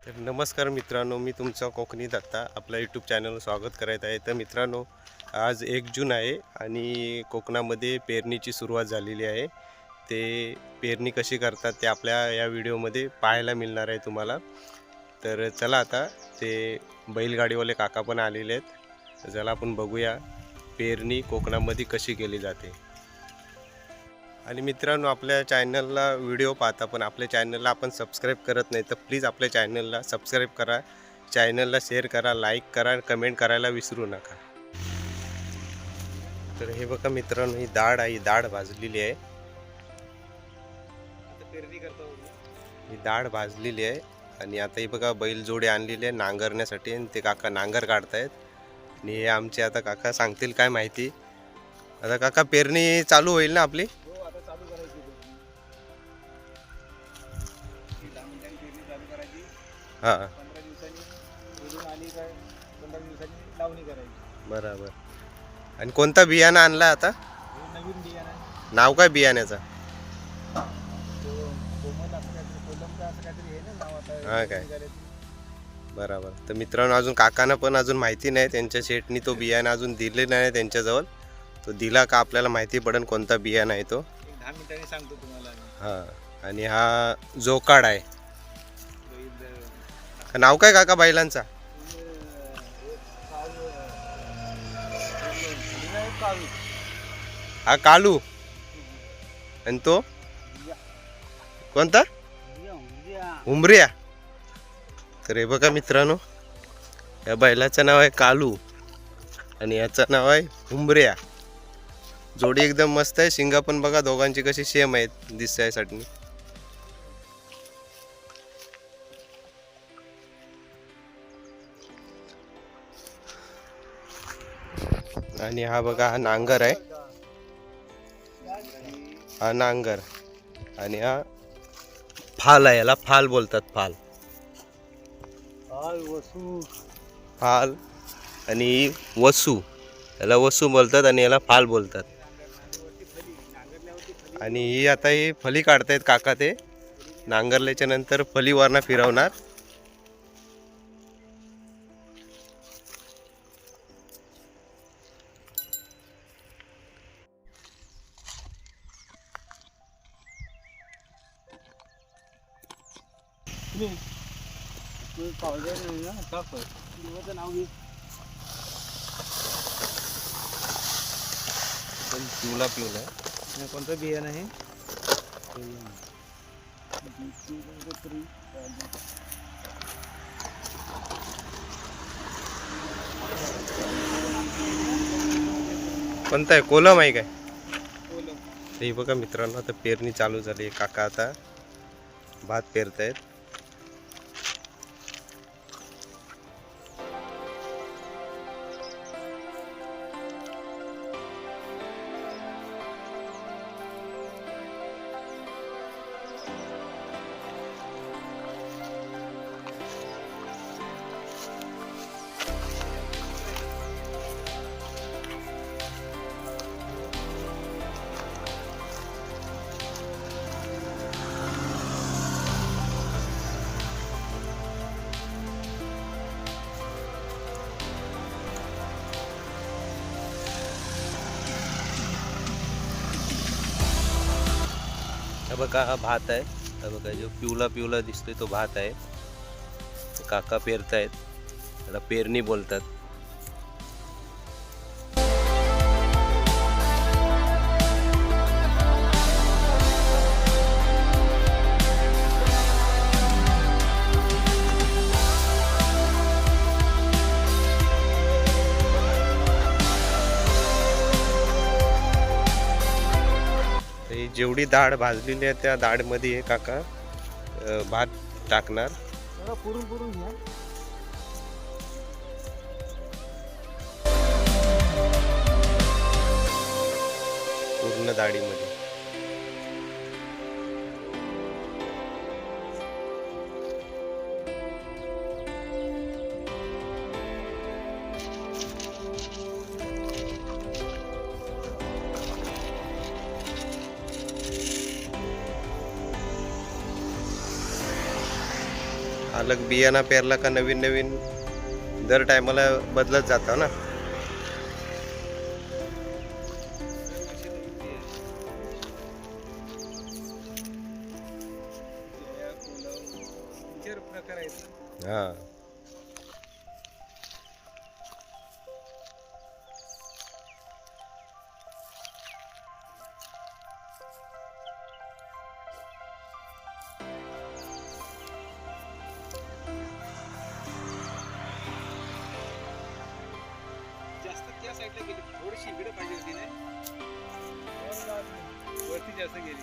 तर नमस्कार मित्रांनो, मी तुमचा कोकणी दत्ता आपल्या यूट्यूब चॅनलवर स्वागत करत आहे. तर मित्रांनो, आज 1 जून आहे आणि कोकणामध्ये पेरणीची सुरुवात झालेली आहे. ते पेरणी कशी करतात ते आपल्या या व्हिडिओमध्ये पाहायला मिळणार आहे तुम्हाला. तर चला आता ते बैलगाडीवाले काका पण आलेले आहेत. तर चला आपण बघूया पेरणी कोकणामध्ये कशी केली जाते. आणि मित्रांनो, आपल्या चॅनलला व्हिडिओ पाहता पण आपल्या चॅनलला आपण सबस्क्राईब करत नाही, तर प्लीज आपल्या चॅनलला सबस्क्राईब करा, चॅनलला शेअर करा, लाईक करा, कमेंट करायला विसरू नका. तर हे बघा मित्रांनो, ही डाळ आहे, डाळ भाजलेली आहे. ही डाळ भाजलेली आहे आणि आता ही बघा बैल जोडे आणलेले आहे नांगरण्यासाठी आणि ते काका नांगर काढतायत. आणि हे आमचे आता काका सांगतील काय माहिती. आता काका पेरणी चालू होईल ना आपली? हां, 15 दिवसांनी उजून आली काय 15 दिवसांनी लावणी करायची. बरोबर. आणि कोणता बियाणं आणला आता? हे नवीन बियाणं आहे. नाव काय बियाण्याचं? तो कोमल आपल्या कोलमचा असं काहीतरी हे ना नाव आता हा काय? निघाल्याची. बरोबर. तर मित्रांनो, अजून काकांना पण अजून माहिती नाही, त्यांच्या शेटनी तो बियाणं अजून दिले नाही त्यांच्याजवळ. तो दिला का आपल्याला माहिती पडेल कोणता बियाणं आहे तो. एक 10 मिनिटांनी सांगतो तुम्हाला आम्ही. हां. आणि हा जोकाड आहे. बैल, नाव काय काका बैलांचा? काळू. हा कालू. आणि तो कोणता? उमरिया. तर हे बघा मित्रांनो, या बैलाचं नाव आहे कालू आणि याचं नाव आहे उमरिया. जोडी एकदम मस्त आहे. शिंगा पण बघा दोघांची कशी सेम आहेत दिसायसाठी. आणि हा बघा, हा नांगर आहे. हा नांगर आणि हा फाल आहे. याला फाल बोलतात. फाल फाल आणि वसू, याला वसू बोलतात आणि याला फाल बोलतात. आणि ही आता ही फली काढतायत काका. ते नांगरल्याच्या नंतर फलीवरनं फिरवणार. पावडर नाही ना टाक देवाचं नाव घे. पिवला पिवला नाही, कोणतं बियाणं आहे? कोणता आहे? कोलम आहे काय? कोलम. हे बघा मित्रांनो, आता पेरणी चालू झाली. काका आता भात पेरतायत. हा बघा, हा भात आहे. हा बघा, जो पिवला पिवला दिसतोय तो भात आहे. काका पेरतायत, त्याला पेरणी बोलतात. ही जेवढी डाळ भाजलेली आहे त्या डाळमध्ये हे काका भात टाकणार. जरा पुरून पुरून घ्या. पूर्ण डाळीमध्ये. हा मालक बियाणा पेरला का नवीन नवीन दर टायमाला बदलत जातो ना. प्रकार आहेत. हा. जास्त त्या साईडला गेली, थोडीशी इकडे पाहिजे होती ना, वरती जास्त गेली.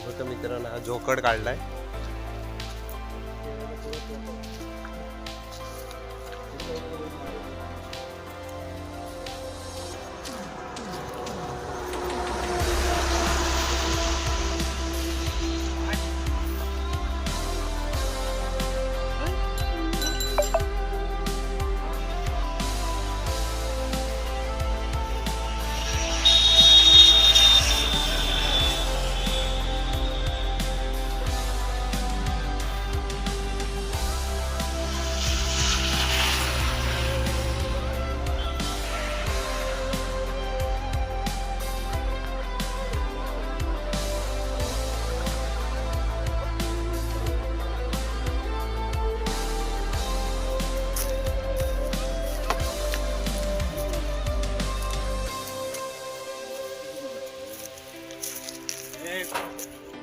होतं मित्रांनो, हा झोकड काढलाय.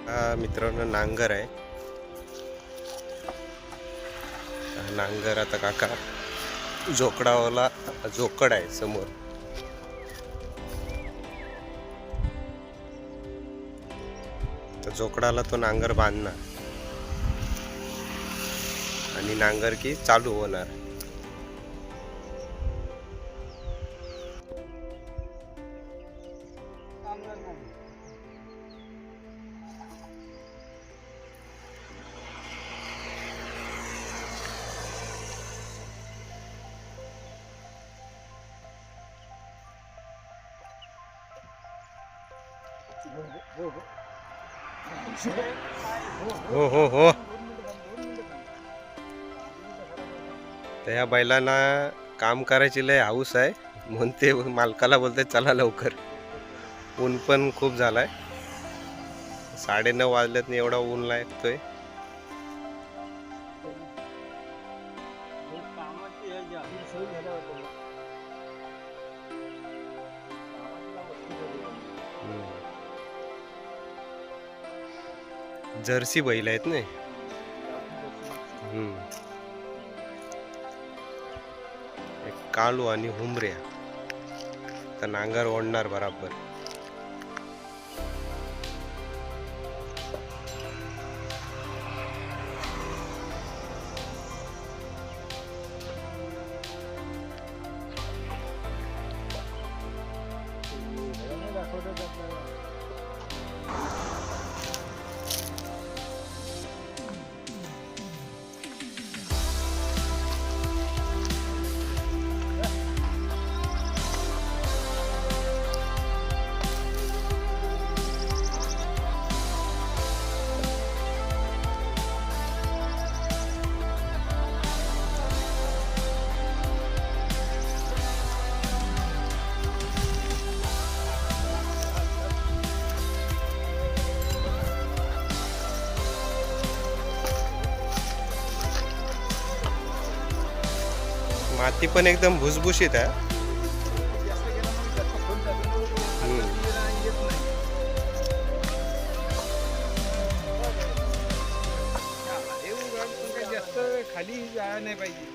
हा मित्रांनो नांगर आहे. हा नांगर आता काका जोकडावाला जोकड आहे समोर. तर जोकडाला तो नांगर बांधणार आणि नांगर की चालू होणार. हो हो हो. त्या बैलांना काम करायची लय हाऊस आहे म्हणून ते मालकाला बोलते चला लवकर. ऊन पण खूप झालाय. 9:30 वाजल्यात एवढा ऊन लागतोय. जर्सी बैल आहेत ना. एक काळू आणि हुमऱ्या तर नांगर ओढणार बराबर. माती पण एकदम भुसभुशीत आहे. जास्त खाली जायला नाही पाहिजे.